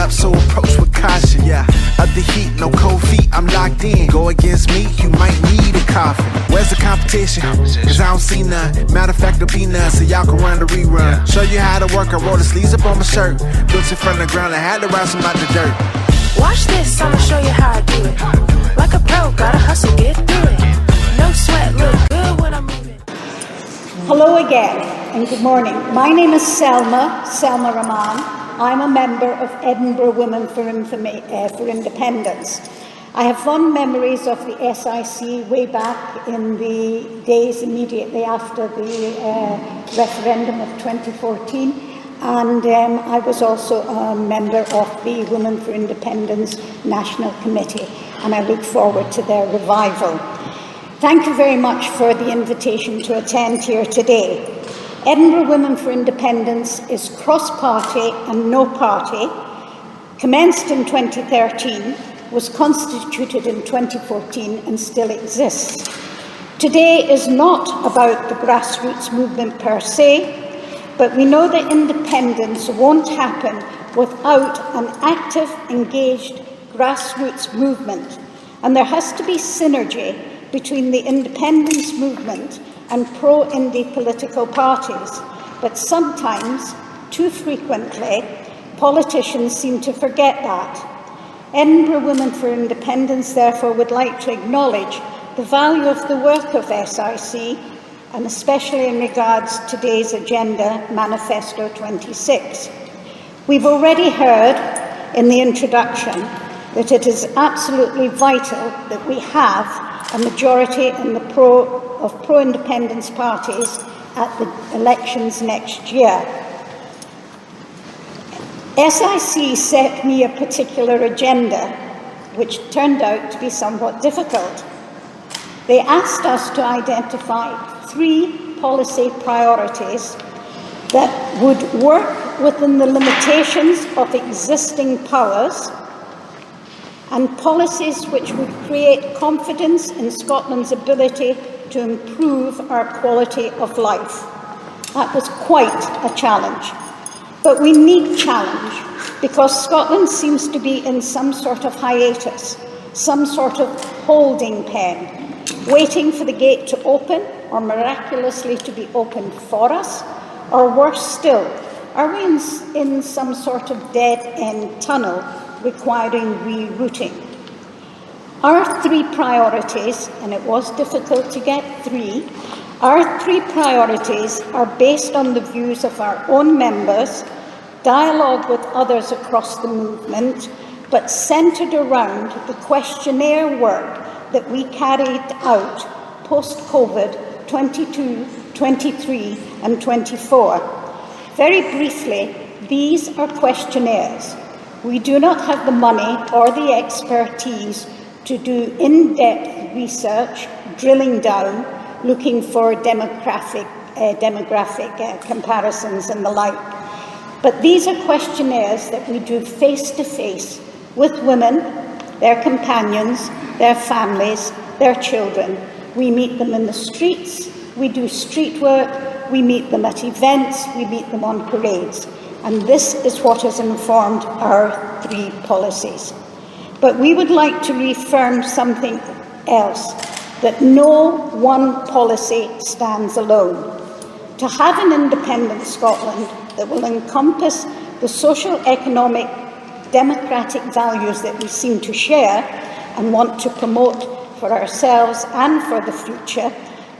up, so approach with caution. Yeah, up the heat, no cold feet, I'm locked in. Go against me, you might need a coffin. Where's the competition? Cause I don't see none. Matter of fact, there'll be none, so y'all can run the rerun. Show you how to work, I roll the sleeves up on my shirt. Built in front of the ground, I had to rise from out the dirt. Watch this, I'ma show you how I do it. Like a pro, gotta hustle, get through it. No sweat, look good when I'm moving. Hello again, and good morning. My name is Selma Rahman. I'm a member of Edinburgh Women for Independence. I have fond memories of the SIC way back in the days immediately after the referendum of 2014, and I was also a member of the Women for Independence National Committee, and I look forward to their revival. Thank you very much for the invitation to attend here today. Edinburgh Women for Independence is cross-party and no-party, commenced in 2013, was constituted in 2014 and still exists. Today is not about the grassroots movement per se, but we know that independence won't happen without an active, engaged grassroots movement, and there has to be synergy between the independence movement and pro-indie political parties. But sometimes, too frequently, politicians seem to forget that. Edinburgh Women for Independence, therefore, would like to acknowledge the value of the work of SIC, and especially in regards to today's agenda, Manifesto 26. We've already heard in the introduction that it is absolutely vital that we have a majority in the pro-independence parties at the elections next year. SIC set me a particular agenda, which turned out to be somewhat difficult. They asked us to identify 3 policy priorities that would work within the limitations of existing powers, and policies which would create confidence in Scotland's ability to improve our quality of life. That was quite a challenge. But we need challenge because Scotland seems to be in some sort of hiatus, some sort of holding pen, waiting for the gate to open or miraculously to be opened for us, or worse still, are we in some sort of dead-end tunnel requiring rerouting? Our 3 priorities, and it was difficult to get 3, our 3 priorities are based on the views of our own members, dialogue with others across the movement, but centred around the questionnaire work that we carried out post-COVID 22, 23 and 24. Very briefly, these are questionnaires. We do not have the money or the expertise to do in-depth research, drilling down, looking for demographic comparisons and the like. But these are questionnaires that we do face-to-face with women, their companions, their families, their children. We meet them in the streets, we do street work, we meet them at events, we meet them on parades. And this is what has informed our 3 policies. But we would like to reaffirm something else, that no one policy stands alone. To have an independent Scotland that will encompass the social, economic, democratic values that we seem to share and want to promote for ourselves and for the future,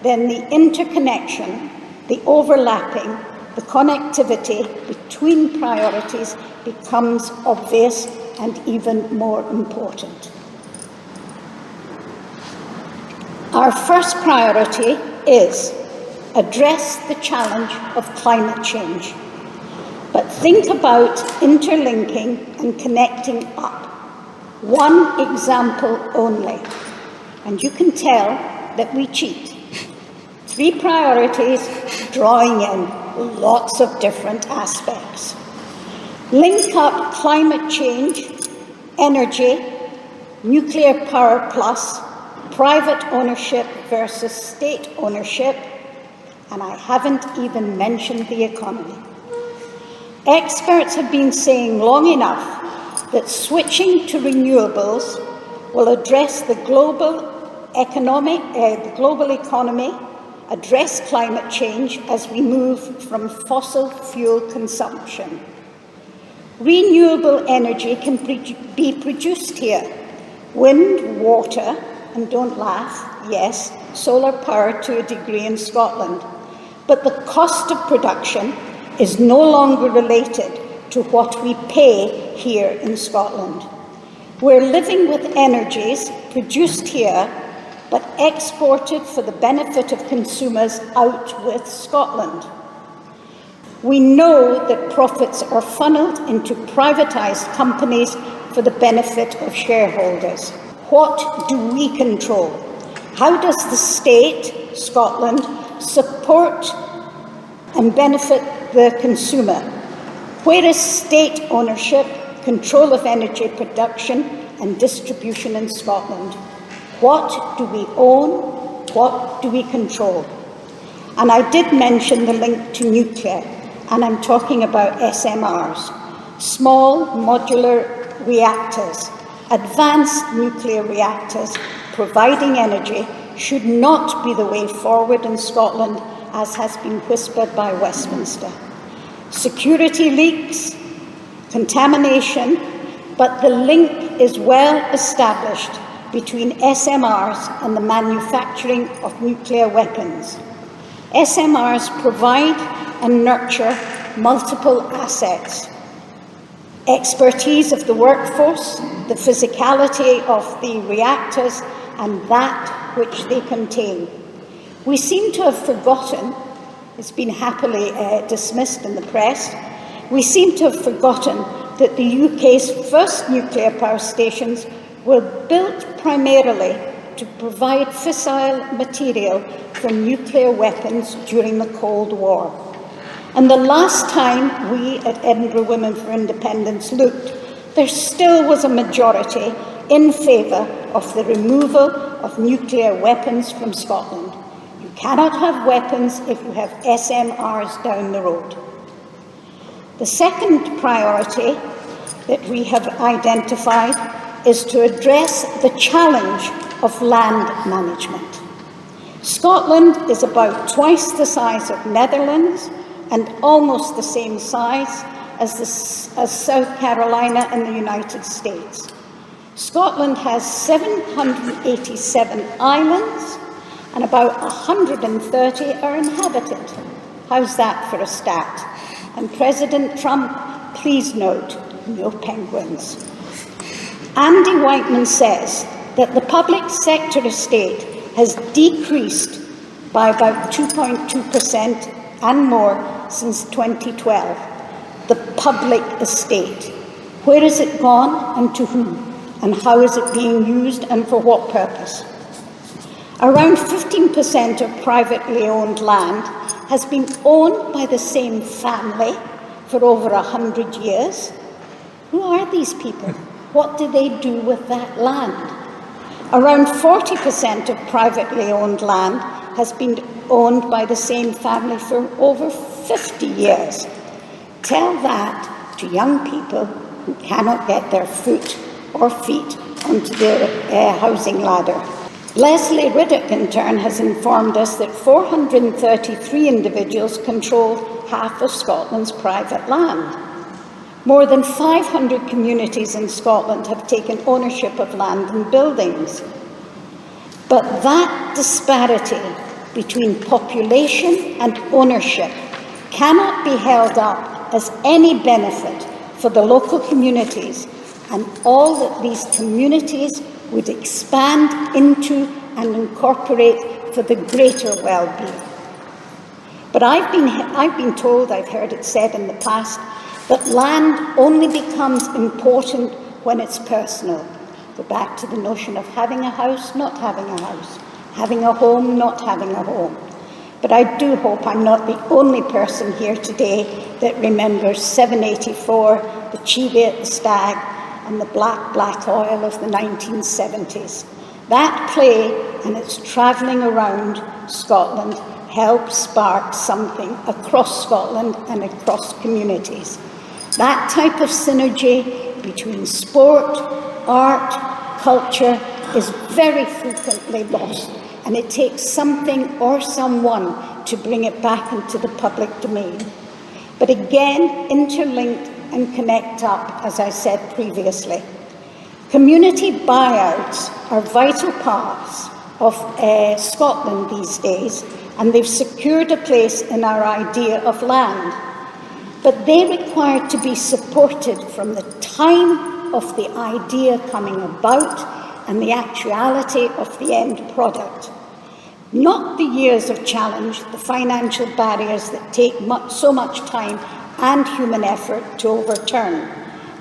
then the interconnection, the overlapping, the connectivity between priorities becomes obvious and even more important. Our first priority is address the challenge of climate change, but think about interlinking and connecting up. One example only, and you can tell that we cheat. 3 priorities drawing in lots of different aspects. Link up climate change, energy, nuclear power plus, private ownership versus state ownership, and I haven't even mentioned the economy. Experts have been saying long enough that switching to renewables will address the global economy, address climate change as we move from fossil fuel consumption. Renewable energy can be produced here. Wind, water, and don't laugh, yes, solar power to a degree in Scotland. But the cost of production is no longer related to what we pay here in Scotland. We're living with energies produced here but exported for the benefit of consumers out with Scotland. We know that profits are funneled into privatised companies for the benefit of shareholders. What do we control? How does the state, Scotland, support and benefit the consumer? Where is state ownership, control of energy production and distribution in Scotland? What do we own? What do we control? And I did mention the link to nuclear, and I'm talking about SMRs, small modular reactors. Advanced nuclear reactors providing energy should not be the way forward in Scotland, as has been whispered by Westminster. Security leaks, contamination, but the link is well established between SMRs and the manufacturing of nuclear weapons. SMRs provide and nurture multiple assets: expertise of the workforce, the physicality of the reactors, and that which they contain. We seem to have forgotten, it's been happily dismissed in the press, we seem to have forgotten that the UK's first nuclear power stations were built primarily to provide fissile material for nuclear weapons during the Cold War. And the last time we at Edinburgh Women for Independence looked, there still was a majority in favour of the removal of nuclear weapons from Scotland. You cannot have weapons if you have SMRs down the road. The second priority that we have identified is to address the challenge of land management. Scotland is about twice the size of Netherlands and almost the same size as South Carolina and the United States. Scotland has 787 islands and about 130 are inhabited. How's that for a stat? And President Trump, please note, no penguins. Andy Whiteman says that the public sector estate has decreased by about 2.2% and more since 2012. The public estate. Where has it gone and to whom? And how is it being used and for what purpose? Around 15% of privately owned land has been owned by the same family for over 100 years. Who are these people? What do they do with that land? Around 40% of privately owned land has been owned by the same family for over 50 years. Tell that to young people who cannot get their foot or feet onto the housing ladder. Leslie Riddock, in turn, has informed us that 433 individuals control half of Scotland's private land. More than 500 communities in Scotland have taken ownership of land and buildings. But that disparity between population and ownership cannot be held up as any benefit for the local communities and all that these communities would expand into and incorporate for the greater well-being. But I've been told, I've heard it said in the past, that land only becomes important when it's personal. Go back to the notion of having a house, not having a house, having a home, not having a home. But I do hope I'm not the only person here today that remembers 784, the Cheviot, the Stag, and the Black Oil of the 1970s. That play and its travelling around Scotland helped spark something across Scotland and across communities. That type of synergy between sport, art, culture is very frequently lost, and it takes something or someone to bring it back into the public domain. But again, interlinked and connect up, as I said previously. Community buyouts are vital parts of Scotland these days, and they've secured a place in our idea of land. But they require to be supported from the time of the idea coming about and the actuality of the end product. Not the years of challenge, the financial barriers that take so much time and human effort to overturn.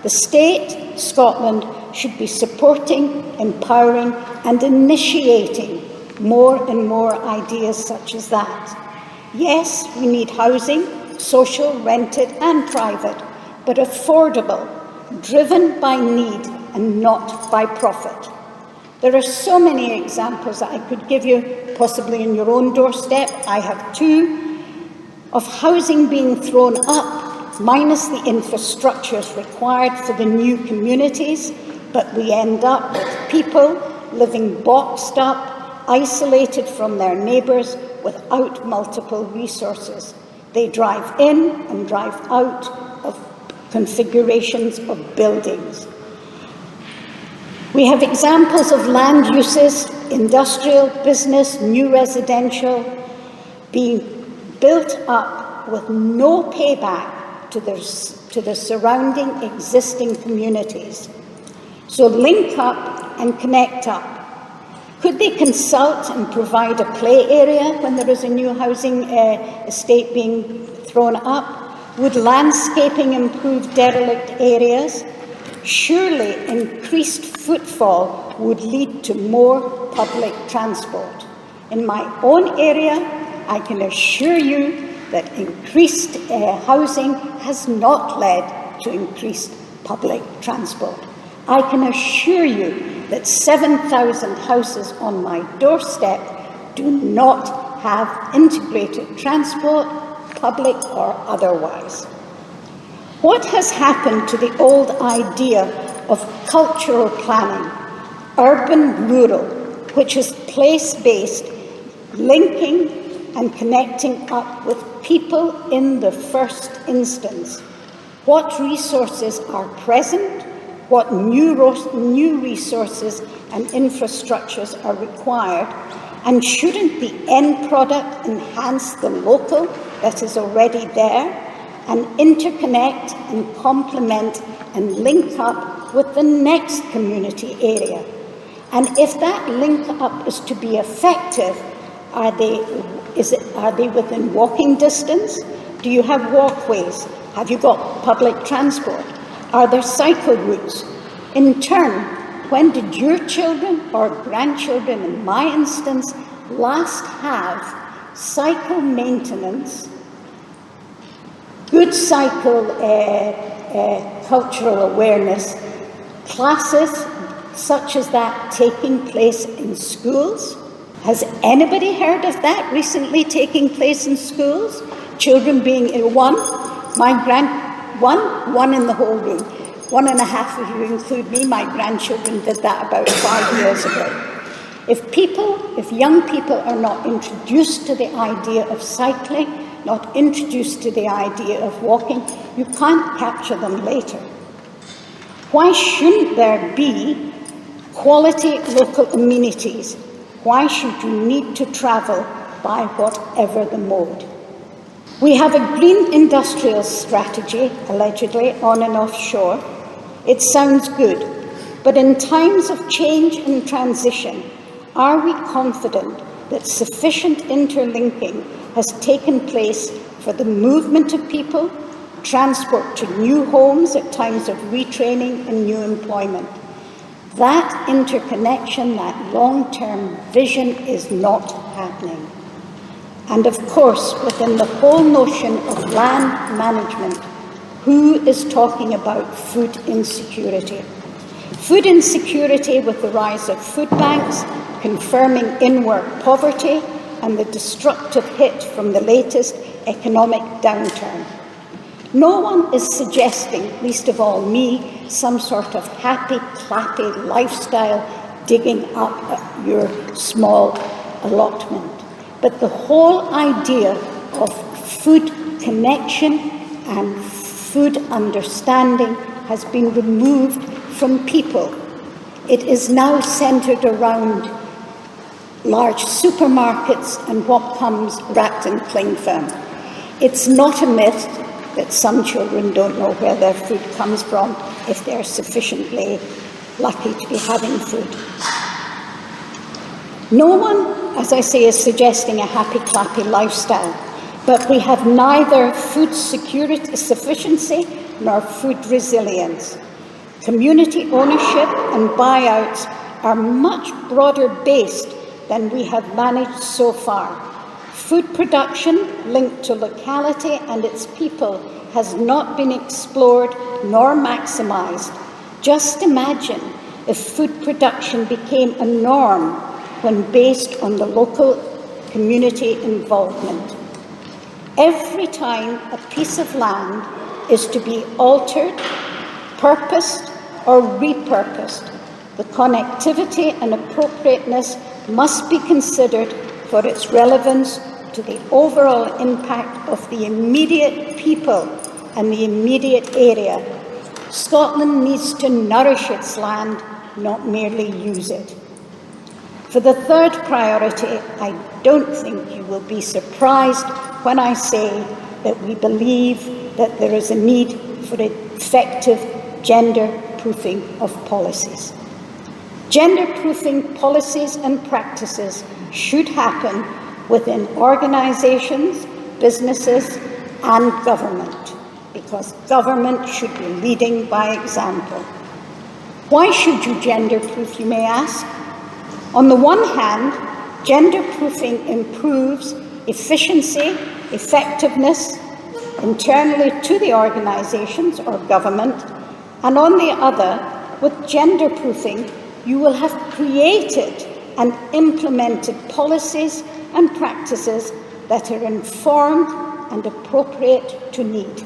The state, Scotland, should be supporting, empowering, and initiating more and more ideas such as that. Yes, we need housing, social, rented, and private, but affordable, driven by need and not by profit. There are so many examples that I could give you, possibly in your own doorstep. I have two, of housing being thrown up, minus the infrastructures required for the new communities, but we end up with people living boxed up, isolated from their neighbours, without multiple resources. They drive in and drive out of configurations of buildings. We have examples of land uses, industrial, business, new residential, being built up with no payback to the surrounding existing communities. So link up and connect up. Could they consult and provide a play area when there is a new housing estate being thrown up? Would landscaping improve derelict areas? Surely increased footfall would lead to more public transport. In my own area, I can assure you that increased housing has not led to increased public transport. I can assure you that 7,000 houses on my doorstep do not have integrated transport, public or otherwise. What has happened to the old idea of cultural planning, urban-rural, which is place-based, linking and connecting up with people in the first instance? What resources are present? What new resources and infrastructures are required? And shouldn't the end product enhance the local that is already there and interconnect and complement and link up with the next community area? And if that link up is to be effective, are they within walking distance? Do you have walkways? Have you got public transport? Are there cycle routes? In turn, when did your children or grandchildren, in my instance, last have cycle maintenance, good cycle cultural awareness, classes such as that taking place in schools? Has anybody heard of that recently taking place in schools? Children being one in the whole room. 1.5 if you include me. My grandchildren did that about 5 years ago. If young people are not introduced to the idea of cycling, not introduced to the idea of walking, you can't capture them later. Why shouldn't there be quality local amenities? Why should you need to travel by whatever the mode? We have a green industrial strategy, allegedly, on and offshore. It sounds good, but in times of change and transition, are we confident that sufficient interlinking has taken place for the movement of people, transport to new homes at times of retraining and new employment? That interconnection, that long-term vision is not happening. And of course, within the whole notion of land management, who is talking about food insecurity? Food insecurity with the rise of food banks, confirming in-work poverty, and the destructive hit from the latest economic downturn. No one is suggesting, least of all me, some sort of happy, clappy lifestyle digging up your small allotment. But the whole idea of food connection and food understanding has been removed from people. It is now centred around large supermarkets and what comes wrapped in cling film. It's not a myth that some children don't know where their food comes from if they're sufficiently lucky to be having food. No one, as I say, is suggesting a happy, clappy lifestyle, but we have neither food security sufficiency nor food resilience. Community ownership and buyouts are much broader based than we have managed so far. Food production linked to locality and its people has not been explored nor maximised. Just imagine if food production became a norm when based on the local community involvement. Every time a piece of land is to be altered, purposed, or repurposed, the connectivity and appropriateness must be considered for its relevance to the overall impact of the immediate people and the immediate area. Scotland needs to nourish its land, not merely use it. For the third priority, I don't think you will be surprised when I say that we believe that there is a need for effective gender-proofing of policies. Gender-proofing policies and practices should happen within organisations, businesses, and government, because government should be leading by example. Why should you gender-proof, you may ask? On the one hand, gender-proofing improves efficiency, effectiveness internally to the organisations or government, and on the other, with gender-proofing, you will have created and implemented policies and practices that are informed and appropriate to need.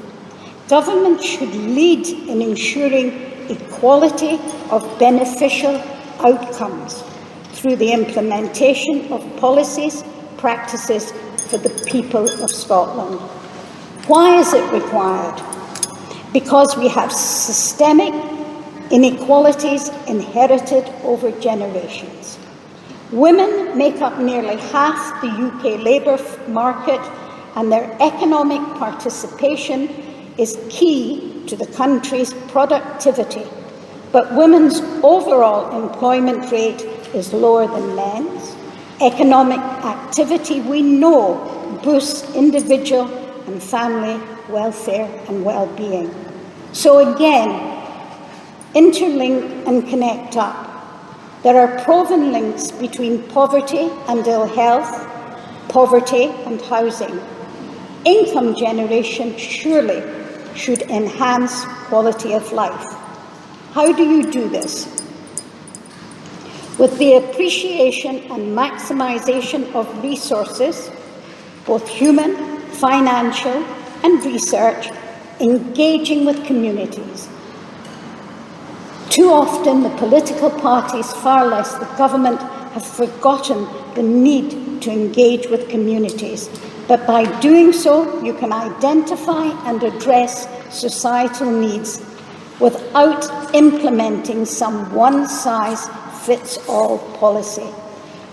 Government should lead in ensuring equality of beneficial outcomes through the implementation of policies, practices for the people of Scotland. Why is it required? Because we have systemic inequalities inherited over generations. Women make up nearly half the UK labour market, and their economic participation is key to the country's productivity. But women's overall employment rate is lower than men's. Economic activity, we know, boosts individual and family welfare and well-being. So again, interlink and connect up. There are proven links between poverty and ill health, poverty and housing. Income generation surely should enhance quality of life. How do you do this? With the appreciation and maximisation of resources, both human, financial, and research, engaging with communities. Too often, the political parties, far less the government, have forgotten the need to engage with communities. But by doing so, you can identify and address societal needs without implementing some one-size-fits-all policy.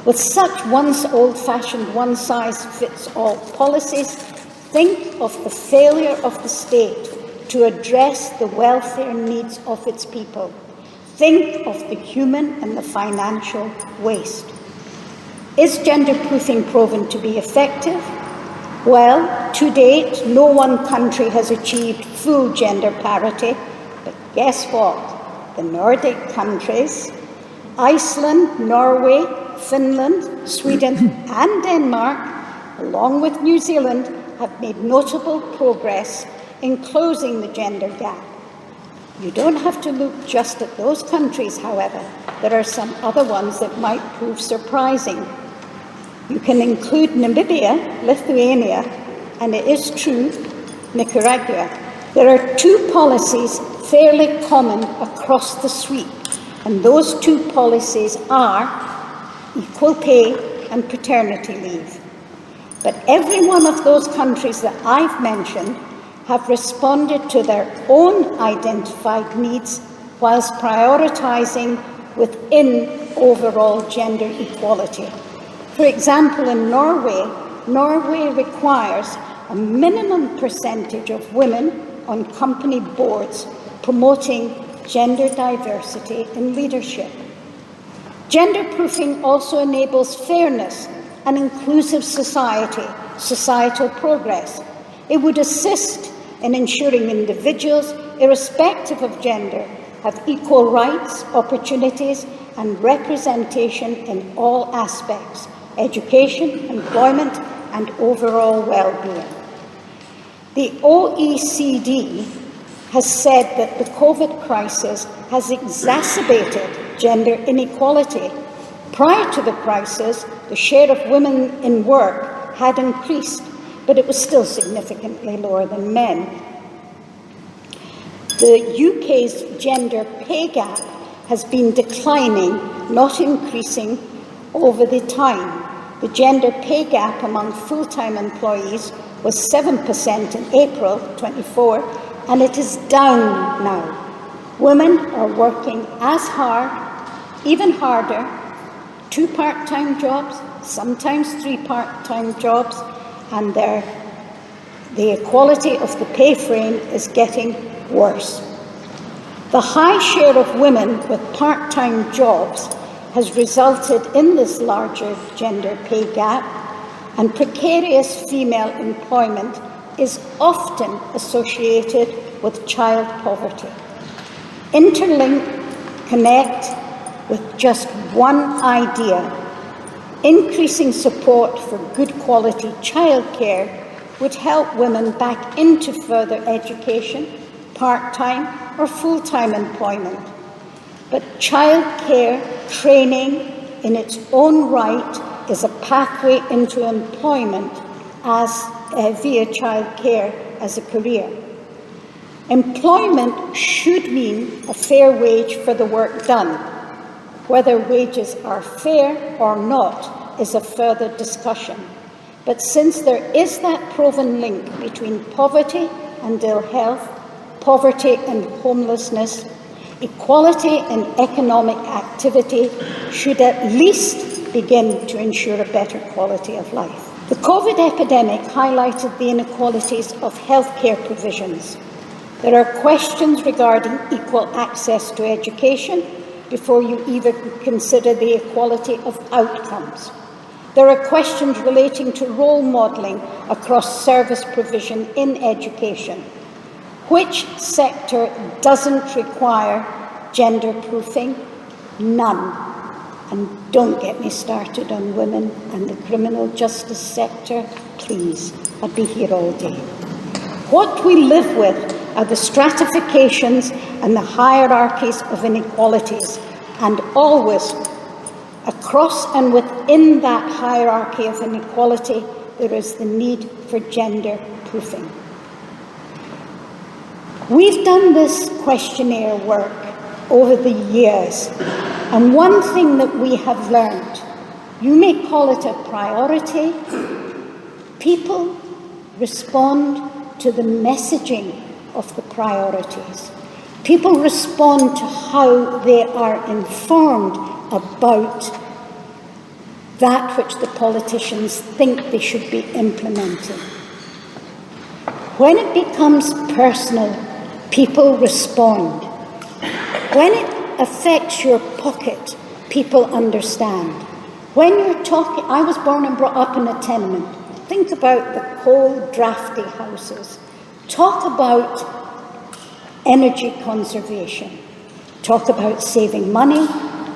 With such old-fashioned one-size-fits-all policies, think of the failure of the state to address the welfare needs of its people. Think of the human and the financial waste. Is gender-proofing proven to be effective? Well, to date, no one country has achieved full gender parity, but guess what? The Nordic countries, Iceland, Norway, Finland, Sweden, and Denmark, along with New Zealand, have made notable progress in closing the gender gap. You don't have to look just at those countries, however. There are some other ones that might prove surprising. You can include Namibia, Lithuania, and it is true, Nicaragua. There are two policies fairly common across the suite, and those two policies are equal pay and paternity leave. But every one of those countries that I've mentioned have responded to their own identified needs whilst prioritising within overall gender equality. For example, in Norway requires a minimum percentage of women on company boards promoting gender diversity in leadership. Gender proofing also enables fairness and inclusive societal progress. It would assist in ensuring individuals, irrespective of gender, have equal rights, opportunities, and representation in all aspects: education, employment, and overall well-being. The OECD has said that the COVID crisis has exacerbated gender inequality. Prior to the crisis, the share of women in work had increased, but it was still significantly lower than men. The UK's gender pay gap has been declining, not increasing, over the time. The gender pay gap among full-time employees was 7% in April 24, and it is down now. Women are working as hard, even harder, 2 part-time jobs, sometimes 3 part-time jobs, and the equality of the pay frame is getting worse. The high share of women with part-time jobs has resulted in this larger gender pay gap, and precarious female employment is often associated with child poverty. Connect with just one idea: increasing support for good quality childcare would help women back into further education, part-time or full-time employment. But childcare training in its own right is a pathway into employment via childcare as a career. Employment should mean a fair wage for the work done. Whether wages are fair or not is a further discussion. But since there is that proven link between poverty and ill health, poverty and homelessness, equality in economic activity should at least begin to ensure a better quality of life. The COVID epidemic highlighted the inequalities of healthcare provisions. There are questions regarding equal access to education before you even consider the equality of outcomes. There are questions relating to role modelling across service provision in education. Which sector doesn't require gender proofing? None. And don't get me started on women and the criminal justice sector, please. I'd be here all day. What we live with are the stratifications and the hierarchies of inequalities, and always across and within that hierarchy of inequality, there is the need for gender proofing. We've done this questionnaire work over the years, and one thing that we have learned, you may call it a priority, people respond to the messaging of the priorities. People respond to how they are informed about that which the politicians think they should be implementing. When it becomes personal, people respond. When it affects your pocket, people understand. When you're talking, I was born and brought up in a tenement. Think about the cold, drafty houses. Talk about energy conservation. Talk about saving money.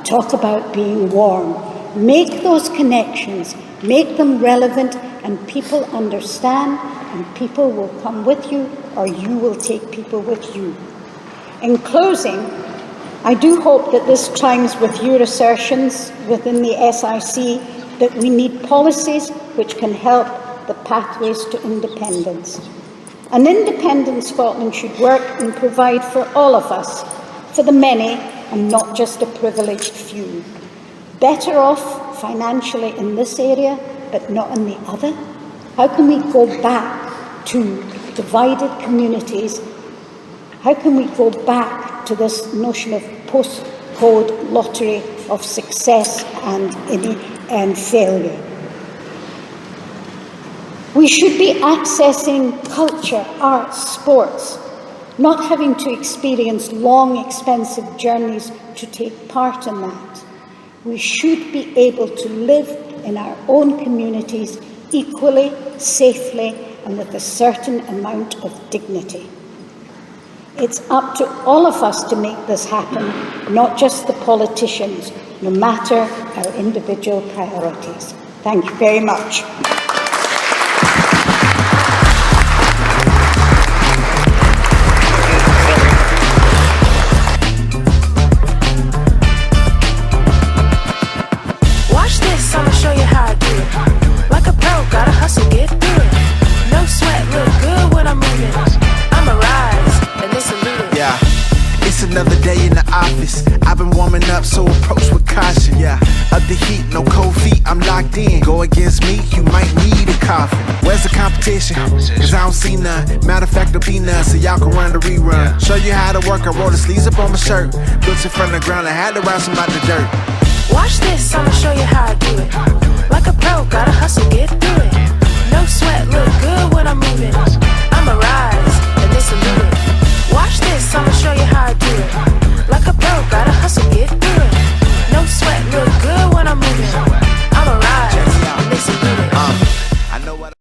Talk about being warm. Make those connections. Make them relevant, and people understand, and people will come with you, or you will take people with you. In closing, I do hope that this chimes with your assertions within the SIC that we need policies which can help the pathways to independence. An independent Scotland should work and provide for all of us, for the many and not just a privileged few. Better off financially in this area, but not in the other? How can we go back to divided communities? How can we go back to this notion of postcode lottery of success and failure? We should be accessing culture, arts, sports, not having to experience long, expensive journeys to take part in that. We should be able to live in our own communities equally, safely, and with a certain amount of dignity. It's up to all of us to make this happen, not just the politicians, no matter our individual priorities. Thank you very much. Another day in the office, I've been warming up, so approach with caution. Up the heat, no cold feet, I'm locked in. Go against me, you might need a coffin. Where's the competition? Cause I don't see none. Matter of fact, there'll be none, so y'all can run the rerun. Show you how to work, I roll the sleeves up on my shirt. Built in front of the ground, I had to rouse some out the dirt. Watch this, I'ma show you how I do it. Like a pro, gotta hustle, get through it. No sweat, look good when I'm moving. I'ma rise, and they salute it. Watch this, I'ma show you how I do it. Like a pro, gotta hustle, get